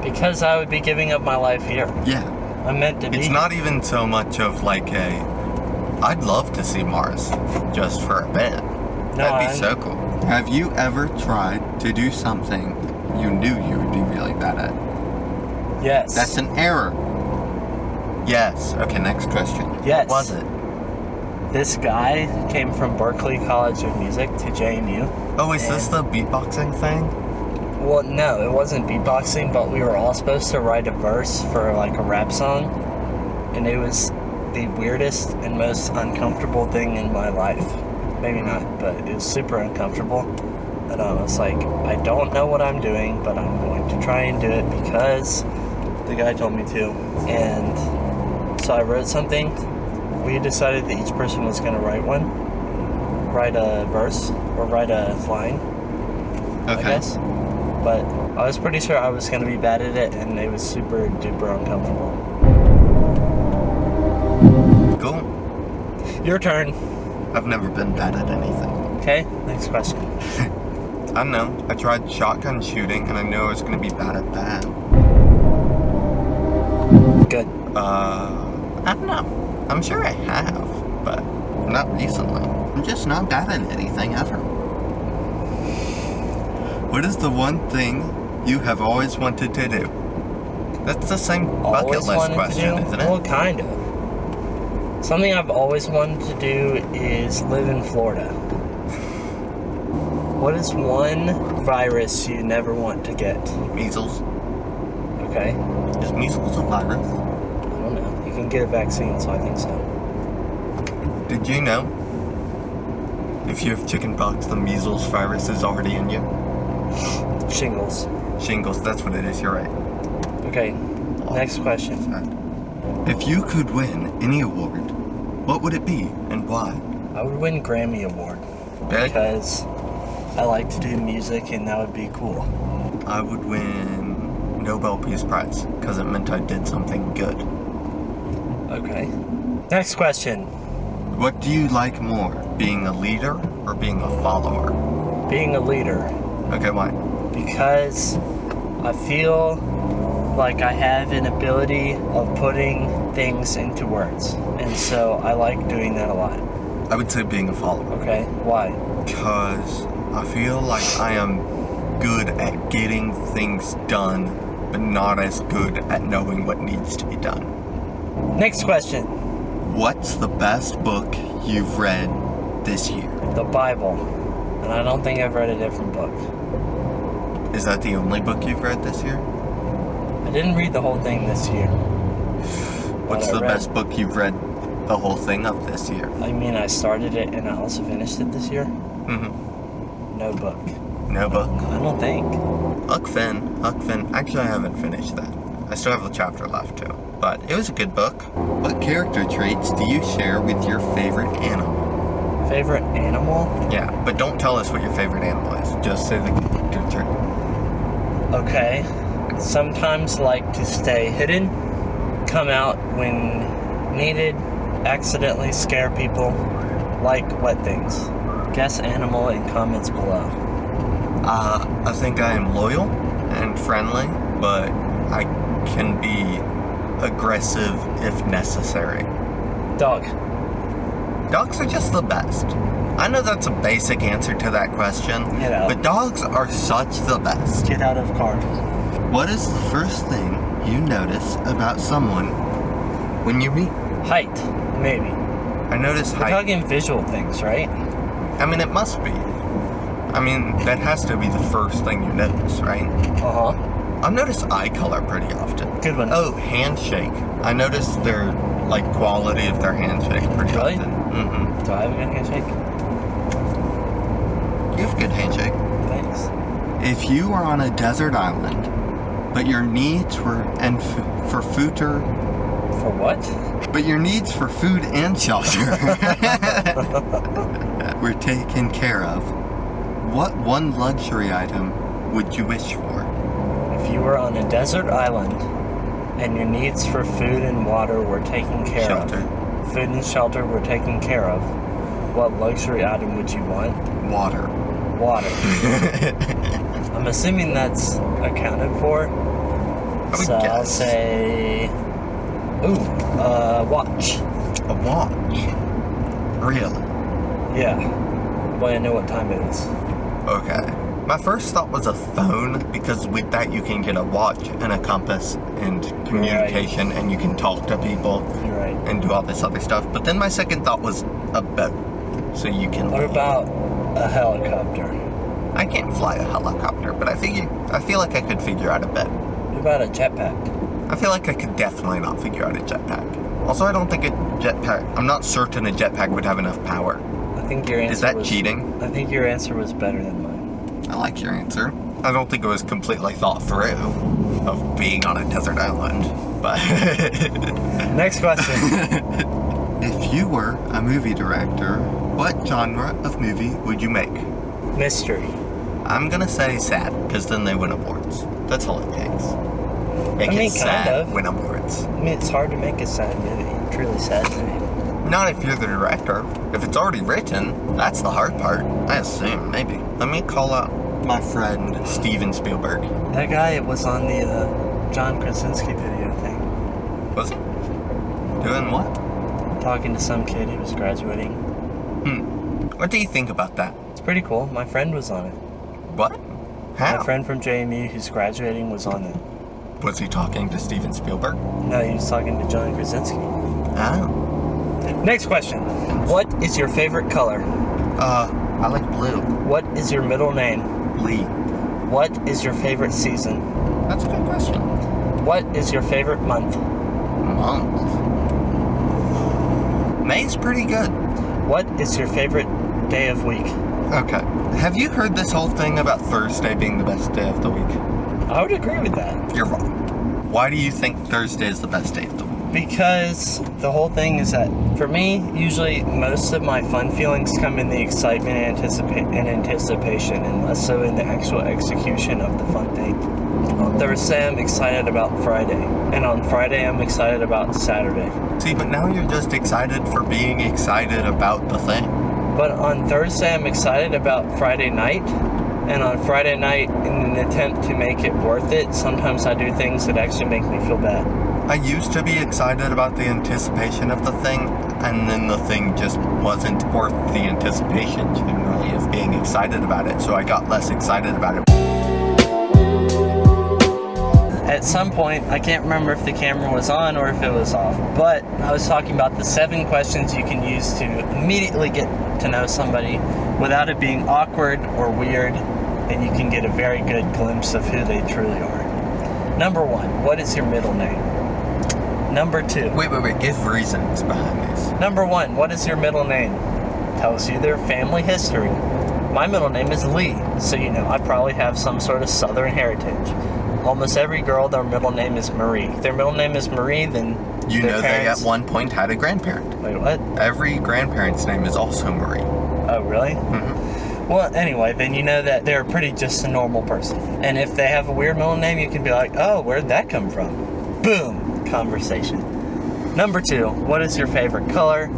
Speaker 1: Because I would be giving up my life here.
Speaker 2: Yeah.
Speaker 1: I'm meant to be.
Speaker 2: It's not even so much of like I'd love to see Mars just for a bit. That'd be so cool. Have you ever tried to do something you knew you would be really bad at?
Speaker 1: Yes.
Speaker 2: That's an error. Yes. Okay, next question.
Speaker 1: Yes.
Speaker 2: What was it?
Speaker 1: This guy came from Berklee College of Music to JMU.
Speaker 2: Oh, is this the beatboxing thing?
Speaker 1: Well, no, it wasn't beatboxing, but we were all supposed to write a verse for like a rap song, and it was the weirdest and most uncomfortable thing in my life. Maybe not, but it was super uncomfortable. And I was like, I don't know what I'm doing, but I'm going to try and do it because the guy told me to. And so I wrote something. We decided that each person was going to write a verse, or write a line, I guess. But I was pretty sure I was going to be bad at it, and it was super duper uncomfortable.
Speaker 2: Cool.
Speaker 1: Your turn.
Speaker 2: I've never been bad at anything.
Speaker 1: Okay, next question.
Speaker 2: I don't know. I tried shotgun shooting, and I knew I was going to be bad at that.
Speaker 1: Good.
Speaker 2: I don't know. I'm sure I have, but not recently. I'm just not bad at anything ever. What is the one thing you have always wanted to do? That's the same bucket
Speaker 1: Always
Speaker 2: list
Speaker 1: wanted
Speaker 2: question,
Speaker 1: to do?
Speaker 2: isn't it?
Speaker 1: Well, kind of. Something I've always wanted to do is live in Florida. What is one virus you never want to get?
Speaker 2: Measles.
Speaker 1: Okay.
Speaker 2: Is measles a virus?
Speaker 1: I don't know. You can get a vaccine, so I think so.
Speaker 2: Did you know? If you have chickenpox, the measles virus is already in you.
Speaker 1: Shingles.
Speaker 2: Shingles, that's what it is, you're right.
Speaker 1: Okay. Next question.
Speaker 2: If you could win any award, what would it be and why?
Speaker 1: I would win Grammy Award.
Speaker 2: Big?
Speaker 1: Because I like to do music and that would be cool.
Speaker 2: I would win Nobel Peace Prize because it meant I did something good.
Speaker 1: Okay. Next question.
Speaker 2: What do you like more, being a leader or being a follower?
Speaker 1: Being a leader.
Speaker 2: Okay, why?
Speaker 1: Because I feel like I have an ability of putting things into words. And so I like doing that a lot.
Speaker 2: I would say being a follower.
Speaker 1: Okay? Why?
Speaker 2: Because I feel like I am good at getting things done, but not as good at knowing what needs to be done.
Speaker 1: Next question.
Speaker 2: What's the best book you've read this year?
Speaker 1: The Bible. And I don't think I've read a different book.
Speaker 2: Is that the only book you've read this year?
Speaker 1: I didn't read the whole thing this year.
Speaker 2: What's
Speaker 1: But I
Speaker 2: the
Speaker 1: read-
Speaker 2: best book you've read the whole thing of this year?
Speaker 1: I mean, I started it and I also finished it this year.
Speaker 2: Mm-hmm.
Speaker 1: No book.
Speaker 2: No book.
Speaker 1: I don't think.
Speaker 2: Huck Finn. Actually, I haven't finished that. I still have a chapter left too. But it was a good book. What character traits do you share with your favorite animal?
Speaker 1: Favorite animal?
Speaker 2: Yeah, but don't tell us what your favorite animal is. Just say the character trait.
Speaker 1: Okay. Sometimes like to stay hidden, come out when needed, accidentally scare people, like wet things. Guess animal in comments below.
Speaker 2: I think I am loyal and friendly, but I can be aggressive if necessary.
Speaker 1: Dog.
Speaker 2: Dogs are just the best. I know that's a basic answer to that question,
Speaker 1: Get out.
Speaker 2: but dogs are such the best.
Speaker 1: Get out of car.
Speaker 2: What is the first thing you notice about someone when you meet?
Speaker 1: Height. Maybe.
Speaker 2: I notice
Speaker 1: We're
Speaker 2: height.
Speaker 1: talking visual things, right?
Speaker 2: I mean, it must be. I mean, that has to be the first thing you notice, right?
Speaker 1: Uh-huh.
Speaker 2: I notice eye color pretty often.
Speaker 1: Good one.
Speaker 2: Oh, handshake. I notice their, quality of their handshake pretty
Speaker 1: Really?
Speaker 2: often. Mm-hmm.
Speaker 1: Do I have a good handshake?
Speaker 2: You have a good handshake.
Speaker 1: Thanks.
Speaker 2: If you were on a desert island, but your needs were for food or
Speaker 1: For what?
Speaker 2: but your needs for food and shelter were taken care of, what one luxury item would you wish for?
Speaker 1: If you were on a desert island and your needs for food and water were taken care
Speaker 2: Shelter.
Speaker 1: of, food and shelter were taken care of, what luxury item would you want?
Speaker 2: Water.
Speaker 1: Water. I'm assuming that's accounted for.
Speaker 2: I would
Speaker 1: So I'll
Speaker 2: guess.
Speaker 1: say, watch.
Speaker 2: A watch. Really?
Speaker 1: Yeah. Well, I know what time it is.
Speaker 2: Okay. My first thought was a phone, because with that you can get a watch and a compass and communication and you can talk to people
Speaker 1: You're right.
Speaker 2: and do all this other stuff. But then my second thought was a boat. So you can
Speaker 1: What about a helicopter?
Speaker 2: I can't fly a helicopter, but I feel like I could figure out a boat.
Speaker 1: What about a jetpack?
Speaker 2: I feel like I could definitely not figure out a jetpack. Also, I don't think I'm not certain a jetpack would have enough power.
Speaker 1: I think your answer
Speaker 2: Is that
Speaker 1: was,
Speaker 2: cheating?
Speaker 1: I think your answer was better than mine.
Speaker 2: I like your answer. I don't think it was completely thought through of being on a desert island, but
Speaker 1: Next question.
Speaker 2: if you were a movie director, what genre of movie would you make?
Speaker 1: Mystery.
Speaker 2: I'm gonna say sad, because then they win awards. That's all it takes. Make
Speaker 1: I mean,
Speaker 2: it sad,
Speaker 1: kind of.
Speaker 2: win awards.
Speaker 1: I mean, it's hard to make a sad movie. Truly sad movie.
Speaker 2: Not if you're the director. If it's already written, that's the hard part. I assume, maybe. Let me call out my friend Steven Spielberg.
Speaker 1: That guy was on the John Krasinski video thing.
Speaker 2: Was he? Doing what?
Speaker 1: Talking to some kid who was graduating.
Speaker 2: What do you think about that?
Speaker 1: It's pretty cool. My friend was on it.
Speaker 2: What? How?
Speaker 1: My friend from JMU who's graduating was on it.
Speaker 2: Was he talking to Steven Spielberg?
Speaker 1: No, he was talking to John Krasinski.
Speaker 2: Oh.
Speaker 1: Next question. What is your favorite color?
Speaker 2: I like blue.
Speaker 1: What is your middle name?
Speaker 2: Lee.
Speaker 1: What is your favorite season?
Speaker 2: That's a good question.
Speaker 1: What is your favorite month?
Speaker 2: Month. May's pretty good.
Speaker 1: What is your favorite day of week?
Speaker 2: Okay. Have you heard this whole thing about Thursday being the best day of the week?
Speaker 1: I would agree with that.
Speaker 2: You're wrong. Why do you think Thursday is the best day of the week?
Speaker 1: Because the whole thing is that, for me, usually most of my fun feelings come in the excitement and anticipation, and less so in the actual execution of the fun thing. On Thursday, I'm excited about Friday, and on Friday, I'm excited about Saturday.
Speaker 2: See, but now you're just excited for being excited about the thing.
Speaker 1: But on Thursday, I'm excited about Friday night, and on Friday night, in an attempt to make it worth it, sometimes I do things that actually make me feel bad.
Speaker 2: I used to be excited about the anticipation of the thing, and then the thing just wasn't worth the anticipation generally of being excited about it, so I got less excited about it.
Speaker 1: At some point, I can't remember if the camera was on or if it was off, but I was talking about the 7 questions you can use to immediately get to know somebody without it being awkward or weird, and you can get a very good glimpse of who they truly are. Number 1, what is your middle name? Number 2.
Speaker 2: Wait, give reasons behind this.
Speaker 1: Number 1, what is your middle name? Tells you their family history. My middle name is Lee, so you know I probably have some sort of southern heritage. Almost every girl, their middle name is Marie. If their middle name is Marie, then
Speaker 2: You
Speaker 1: their
Speaker 2: know
Speaker 1: parents...
Speaker 2: they at one point had a grandparent.
Speaker 1: Wait, what?
Speaker 2: Every grandparent's name is also Marie.
Speaker 1: Oh, really?
Speaker 2: Mm-hmm.
Speaker 1: Well, anyway, then you know that they're pretty just a normal person. And if they have a weird middle name, you can be like, oh, where'd that come from? Boom! Conversation. Number 2, what is your favorite color?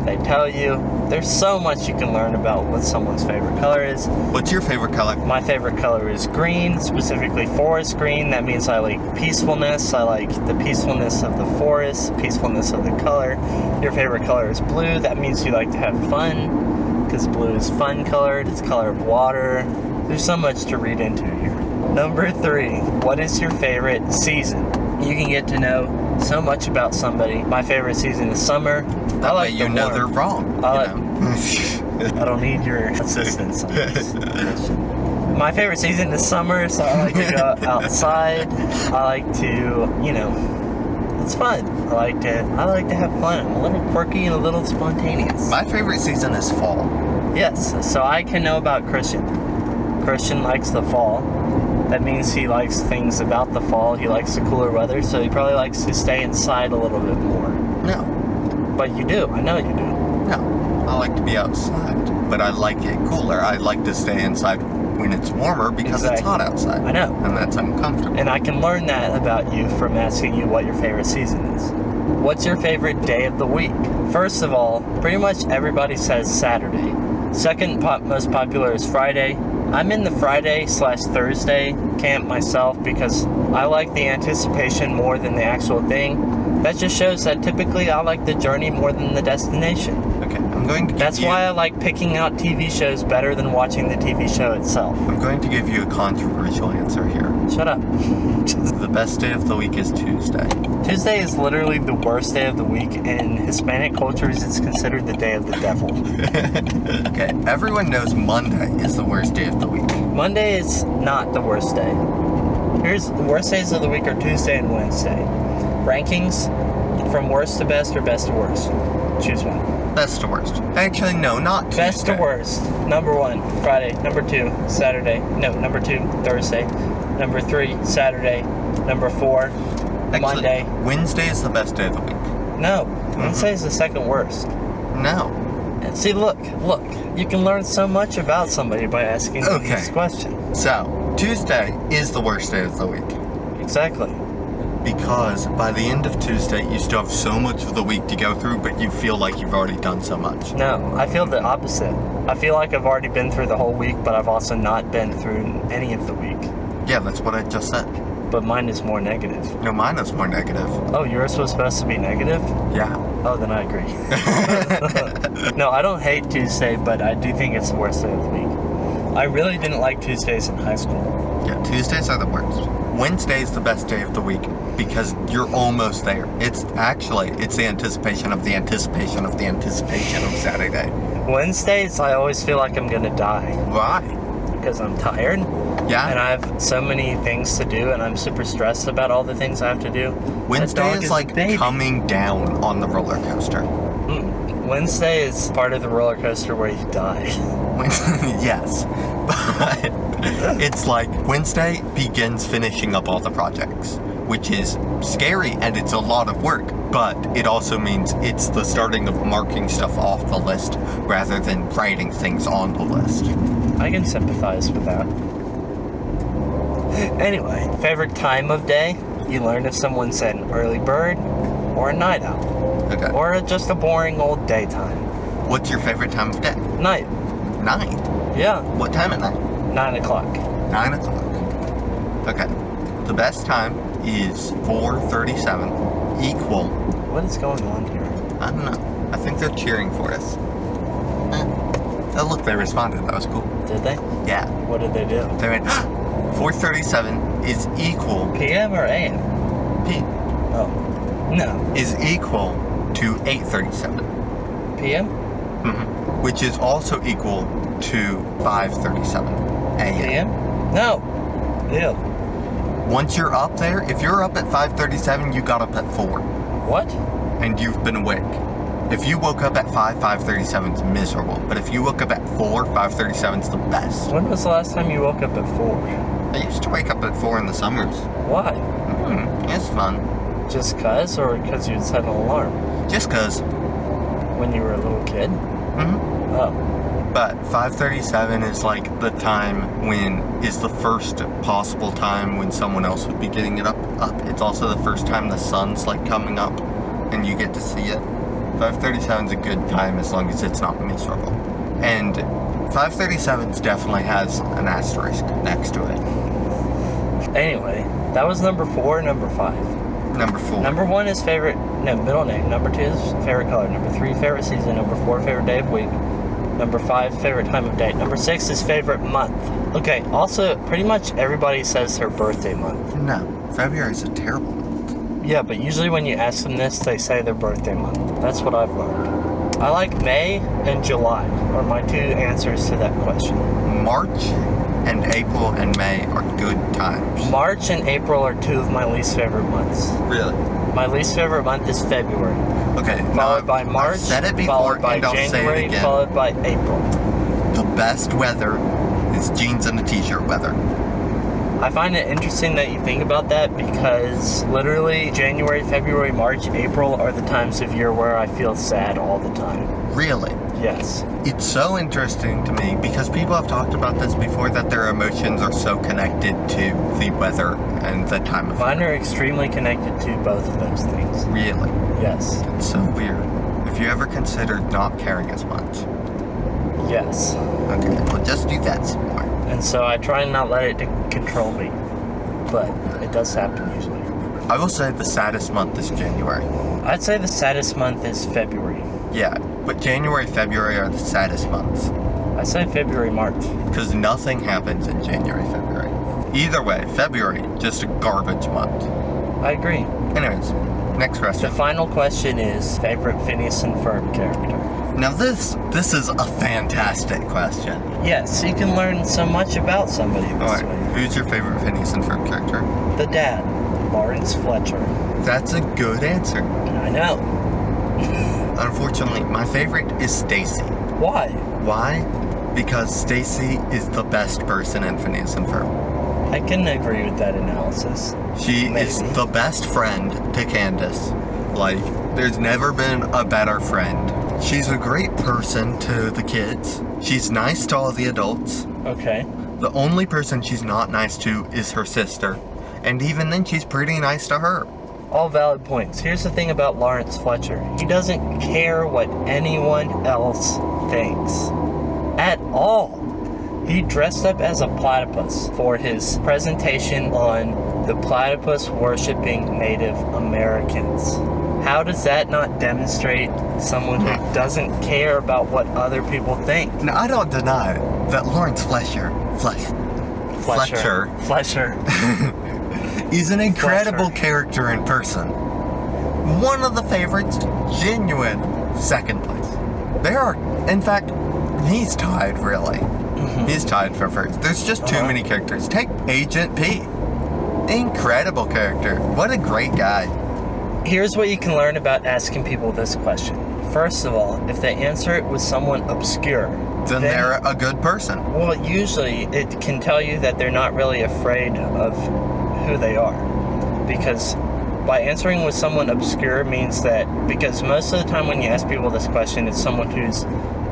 Speaker 1: They tell you. There's so much you can learn about what someone's favorite color is.
Speaker 2: What's your favorite color?
Speaker 1: My favorite color is green, specifically forest green. That means I like peacefulness. I like the peacefulness of the forest, peacefulness of the color. Your favorite color is blue. That means you like to have fun, because blue is fun colored. It's color of water. There's so much to read into here. Number 3, what is your favorite season? You can get to know so much about somebody. My favorite season is summer.
Speaker 2: That
Speaker 1: I like
Speaker 2: way
Speaker 1: the
Speaker 2: you know
Speaker 1: warm.
Speaker 2: they're wrong.
Speaker 1: I don't need your assistance on this question. My favorite season is summer, so I like to go outside. I like to, it's fun. I like to have fun. I'm a little quirky and a little spontaneous.
Speaker 2: My favorite season is fall.
Speaker 1: Yes, so I can know about Christian. Christian likes the fall. That means he likes things about the fall. He likes the cooler weather, so he probably likes to stay inside a little bit more.
Speaker 2: No.
Speaker 1: But you do. I know you do.
Speaker 2: No. I like to be outside, but I like it cooler. I like to stay inside when it's warmer because it's hot outside.
Speaker 1: I know.
Speaker 2: And that's uncomfortable.
Speaker 1: And I can learn that about you from asking you what your favorite season is. What's your favorite day of the week? First of all, pretty much everybody says Saturday. Second most popular is Friday. I'm in the Friday/Thursday camp myself because I like the anticipation more than the actual thing. That just shows that typically I like the journey more than the destination.
Speaker 2: Okay, I'm going to give
Speaker 1: That's
Speaker 2: you...
Speaker 1: why I like picking out TV shows better than watching the TV show itself.
Speaker 2: I'm going to give you a controversial answer here.
Speaker 1: Shut up.
Speaker 2: The best day of the week is Tuesday.
Speaker 1: Tuesday is literally the worst day of the week. In Hispanic cultures, it's considered the day of the devil.
Speaker 2: Okay, everyone knows Monday is the worst day of the week.
Speaker 1: Monday is not the worst day. Here's the worst days of the week are Tuesday and Wednesday. Rankings from worst to best or best to worst. Choose one.
Speaker 2: Best to worst. Actually, no, not Tuesday.
Speaker 1: Best to worst. Number 1, Friday. Number 2, Saturday. No, number 2, Thursday. Number 3, Saturday. Number 4,
Speaker 2: Actually,
Speaker 1: Monday.
Speaker 2: Wednesday is the best day of the week.
Speaker 1: No, Wednesday is the second worst.
Speaker 2: No.
Speaker 1: And see, look. You can learn so much about somebody by asking these questions.
Speaker 2: So, Tuesday is the worst day of the week.
Speaker 1: Exactly.
Speaker 2: Because by the end of Tuesday, you still have so much of the week to go through, but you feel like you've already done so much.
Speaker 1: No, I feel the opposite. I feel like I've already been through the whole week, but I've also not been through any of the week.
Speaker 2: Yeah, that's what I just said.
Speaker 1: But mine is more negative.
Speaker 2: No, mine is more negative.
Speaker 1: Oh, yours was supposed to be negative?
Speaker 2: Yeah.
Speaker 1: Oh, then I agree. No, I don't hate Tuesday, but I do think it's the worst day of the week. I really didn't like Tuesdays in high school.
Speaker 2: Yeah, Tuesdays are the worst. Wednesday is the best day of the week because you're almost there. It's the anticipation of the anticipation of the anticipation of Saturday.
Speaker 1: Wednesdays, I always feel like I'm gonna die.
Speaker 2: Why?
Speaker 1: Because I'm tired.
Speaker 2: Yeah.
Speaker 1: And I have so many things to do, and I'm super stressed about all the things I have to do.
Speaker 2: Wednesday is like
Speaker 1: baby.
Speaker 2: coming down on the roller coaster.
Speaker 1: Wednesday is part of the roller coaster where you die.
Speaker 2: Yes. But it's like Wednesday begins finishing up all the projects. which is scary and it's a lot of work, but it also means it's the starting of marking stuff off the list rather than writing things on the list.
Speaker 1: I can sympathize with that. Anyway, favorite time of day? You learn if someone's an early bird or a night owl.
Speaker 2: Okay.
Speaker 1: Or just a boring old daytime.
Speaker 2: What's your favorite time of day?
Speaker 1: Night.
Speaker 2: Night.
Speaker 1: Yeah.
Speaker 2: What time at night?
Speaker 1: 9 o'clock.
Speaker 2: 9 o'clock. Okay. The best time is 4:37, equal.
Speaker 1: What is going on here?
Speaker 2: I don't know. I think they're cheering for us. Oh, look, they responded. That was cool.
Speaker 1: Did they?
Speaker 2: Yeah.
Speaker 1: What did they do?
Speaker 2: They went, 4:37 is equal,
Speaker 1: PM or AM?
Speaker 2: P,
Speaker 1: Oh. No.
Speaker 2: is equal to 8:37.
Speaker 1: PM?
Speaker 2: Which is also equal to 5:37 a.m.
Speaker 1: PM? No. Ew.
Speaker 2: Once you're up there, if you're up at 5:37, you got up at 4,
Speaker 1: What?
Speaker 2: and you've been awake. If you woke up at 5:37 is miserable. But if you woke up at 4, 5:37 is the best.
Speaker 1: When was the last time you woke up at 4?
Speaker 2: I used to wake up at 4 in the summers.
Speaker 1: Why?
Speaker 2: It's fun.
Speaker 1: Just cuz or because you'd set an alarm?
Speaker 2: Just 'cause.
Speaker 1: When you were a little kid? Oh.
Speaker 2: But 5:37 is like the time when is the first possible time when someone else would be getting it up. It's also the first time the sun's like coming up and you get to see it. 5:37 is a good time as long as it's not miserable. And 5:37 definitely has an asterisk next to it.
Speaker 1: Anyway, that was number 4, number 5.
Speaker 2: Number 4.
Speaker 1: Number 1 is middle name. Number 2 is favorite color. Number 3, favorite season. Number 4, favorite day of week. Number 5, favorite time of day. Number 6 is favorite month. Okay, also, pretty much everybody says their birthday month.
Speaker 2: No, February is a terrible month.
Speaker 1: Yeah, but usually when you ask them this, they say their birthday month. That's what I've learned. I like May and July are my 2 answers to that question.
Speaker 2: March and April and May are good times.
Speaker 1: March and April are 2 of my least favorite months.
Speaker 2: Really?
Speaker 1: My least favorite month is February,
Speaker 2: Okay.
Speaker 1: followed by March,
Speaker 2: I've said it before,
Speaker 1: followed by
Speaker 2: and I'll say it
Speaker 1: January,
Speaker 2: again.
Speaker 1: followed by April.
Speaker 2: The best weather is jeans and a t-shirt weather.
Speaker 1: I find it interesting that you think about that because literally January, February, March, April are the times of year where I feel sad all the time.
Speaker 2: Really?
Speaker 1: Yes.
Speaker 2: It's so interesting to me because people have talked about this before that their emotions are so connected to the weather and the time of
Speaker 1: Mine
Speaker 2: year.
Speaker 1: are extremely connected to both of those things.
Speaker 2: Really?
Speaker 1: Yes.
Speaker 2: It's so weird. If you ever considered not caring as much.
Speaker 1: Yes.
Speaker 2: Okay, well just do that some more.
Speaker 1: And so I try and not let it control me. But it does happen usually.
Speaker 2: I will say the saddest month is January.
Speaker 1: I'd say the saddest month is February.
Speaker 2: Yeah, but January, February are the saddest months.
Speaker 1: I say February, March.
Speaker 2: Because nothing happens in January, February. Either way, February, just a garbage month.
Speaker 1: I agree.
Speaker 2: Anyways, next
Speaker 1: The
Speaker 2: question.
Speaker 1: final question is favorite Phineas and Ferb character.
Speaker 2: Now this is a fantastic question.
Speaker 1: Yes, you can learn so much about somebody this
Speaker 2: Alright,
Speaker 1: way.
Speaker 2: who's your favorite Phineas and Ferb character?
Speaker 1: The dad, Lawrence Fletcher.
Speaker 2: That's a good answer.
Speaker 1: I know.
Speaker 2: Unfortunately, my favorite is Stacy.
Speaker 1: Why?
Speaker 2: Why? Because Stacy is the best person in Phineas and Ferb.
Speaker 1: I can agree with that analysis.
Speaker 2: She is
Speaker 1: Maybe.
Speaker 2: the best friend to Candace. Like, there's never been a better friend. She's a great person to the kids. She's nice to all the adults.
Speaker 1: Okay.
Speaker 2: The only person she's not nice to is her sister. And even then, she's pretty nice to her.
Speaker 1: All valid points. Here's the thing about Lawrence Fletcher. He doesn't care what anyone else thinks. At all. He dressed up as a platypus for his presentation on the platypus worshipping Native Americans. How does that not demonstrate someone who doesn't care about what other people think?
Speaker 2: Now, I don't deny that Lawrence Fletcher is an incredible character in person. One of the favorites, genuine second place. There are, in fact, he's tied, really. He's tied for first. There's just too many characters. Take Agent P. Incredible character. What a great guy.
Speaker 1: Here's what you can learn about asking people this question. First of all, if they answer it with someone obscure,
Speaker 2: Then they're a good person.
Speaker 1: well, usually it can tell you that they're not really afraid of who they are. because by answering with someone obscure means that, because most of the time when you ask people this question, it's someone who's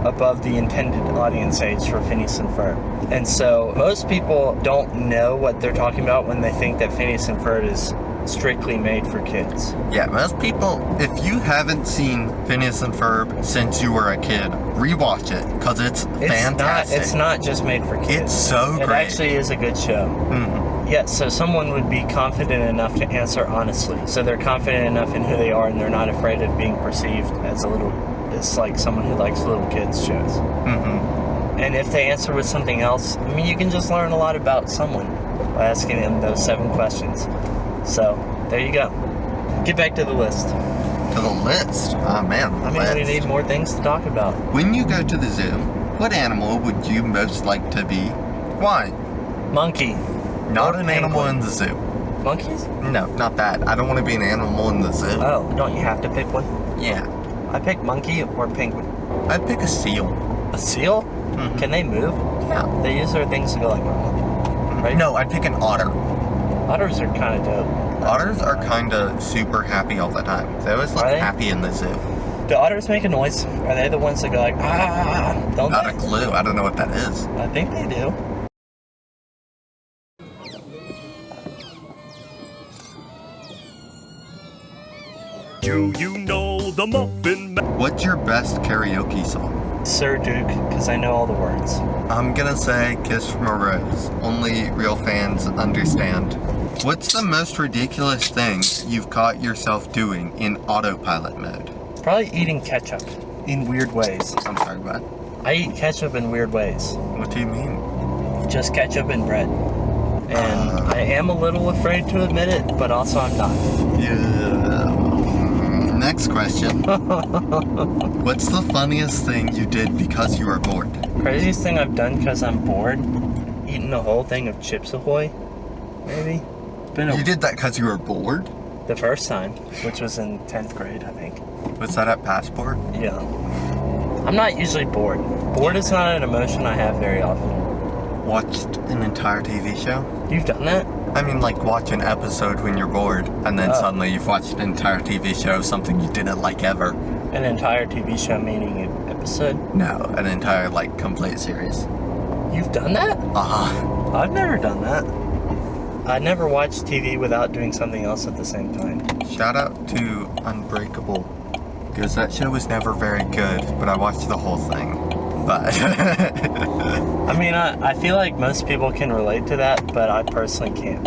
Speaker 1: above the intended audience age for Phineas and Ferb. And so most people don't know what they're talking about when they think that Phineas and Ferb is strictly made for kids.
Speaker 2: Yeah, most people, if you haven't seen Phineas and Ferb since you were a kid, rewatch it, because it's fantastic.
Speaker 1: It's not just made for kids.
Speaker 2: It's so
Speaker 1: It
Speaker 2: great.
Speaker 1: actually is a good show.
Speaker 2: Mhm.
Speaker 1: Yeah, so someone would be confident enough to answer honestly. So they're confident enough in who they are, and they're not afraid of being perceived as like someone who likes little kids shows.
Speaker 2: Mhm.
Speaker 1: And if they answer with something else, I mean, you can just learn a lot about someone by asking them those 7 questions. So there you go. Get back to the list.
Speaker 2: To the list. Oh man, the
Speaker 1: I mean,
Speaker 2: list.
Speaker 1: we need more things to talk about.
Speaker 2: When you go to the zoo, what animal would you most like to be? Why?
Speaker 1: Monkey.
Speaker 2: Not
Speaker 1: Or
Speaker 2: an animal
Speaker 1: penguin.
Speaker 2: in the zoo.
Speaker 1: Monkeys?
Speaker 2: No, not that. I don't want to be an animal in the zoo.
Speaker 1: Oh, don't you have to pick one?
Speaker 2: Yeah.
Speaker 1: I pick monkey or penguin.
Speaker 2: I'd pick a seal.
Speaker 1: A seal?
Speaker 2: Mhm.
Speaker 1: Can they move?
Speaker 2: Yeah.
Speaker 1: They use their things to go like normal, right?
Speaker 2: No, I'd pick an otter.
Speaker 1: Otters are kind of dope.
Speaker 2: Otters are kind of super happy all the time. They always look
Speaker 1: Are they?
Speaker 2: happy in the zoo.
Speaker 1: Do otters make a noise? Are they the ones that go like, ah? Don't
Speaker 2: Not
Speaker 1: they?
Speaker 2: a clue. I don't know what that is.
Speaker 1: I think they do.
Speaker 4: Do you know the Muffin Man?
Speaker 2: What's your best karaoke song?
Speaker 1: Sir Duke, because I know all the words.
Speaker 2: I'm gonna say Kiss from a Rose. Only real fans understand. What's the most ridiculous thing you've caught yourself doing in autopilot mode?
Speaker 1: Probably eating ketchup in weird ways.
Speaker 2: I'm sorry, what?
Speaker 1: I eat ketchup in weird ways.
Speaker 2: What do you mean?
Speaker 1: Just ketchup and bread. And I am a little afraid to admit it, but also I'm not.
Speaker 2: Yeah. Next question. What's the funniest thing you did because you were bored?
Speaker 1: Craziest thing I've done because I'm bored? Eating a whole thing of Chips Ahoy, maybe? Been
Speaker 2: You did that because you were bored?
Speaker 1: the first time, which was in 10th grade, I think.
Speaker 2: Was that at Passport?
Speaker 1: Yeah. I'm not usually bored. Bored is not an emotion I have very often.
Speaker 2: Watched an entire TV show?
Speaker 1: You've done that?
Speaker 2: I mean, like watch an episode when you're bored, and then
Speaker 1: Oh.
Speaker 2: suddenly you've watched an entire TV show of something you didn't like ever.
Speaker 1: An entire TV show meaning an episode?
Speaker 2: No, an entire, like, complete series.
Speaker 1: You've done that?
Speaker 2: Uh-huh.
Speaker 1: I've never done that. I never watched TV without doing something else at the same time.
Speaker 2: Shout out to Unbreakable, because that show was never very good, but I watched the whole thing. But
Speaker 1: I mean, I feel like most people can relate to that, but I personally can't.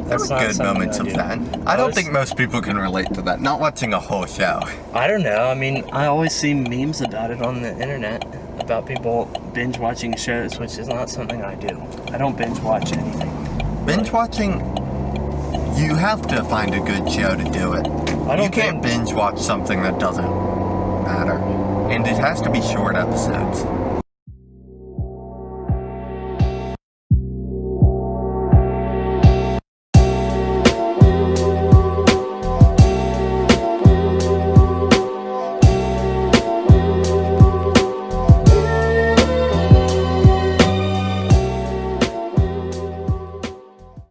Speaker 2: there were good
Speaker 1: something
Speaker 2: moments
Speaker 1: I
Speaker 2: of
Speaker 1: do.
Speaker 2: that. I don't think most people can relate to that. Not watching a whole show.
Speaker 1: I don't know. I mean, I always see memes about it on the internet, about people binge watching shows, which is not something I do. I don't binge watch anything.
Speaker 2: Binge watching, you have to find a good show to do it.
Speaker 1: I don't
Speaker 2: You can't binge watch something that doesn't matter. And it has to be short episodes.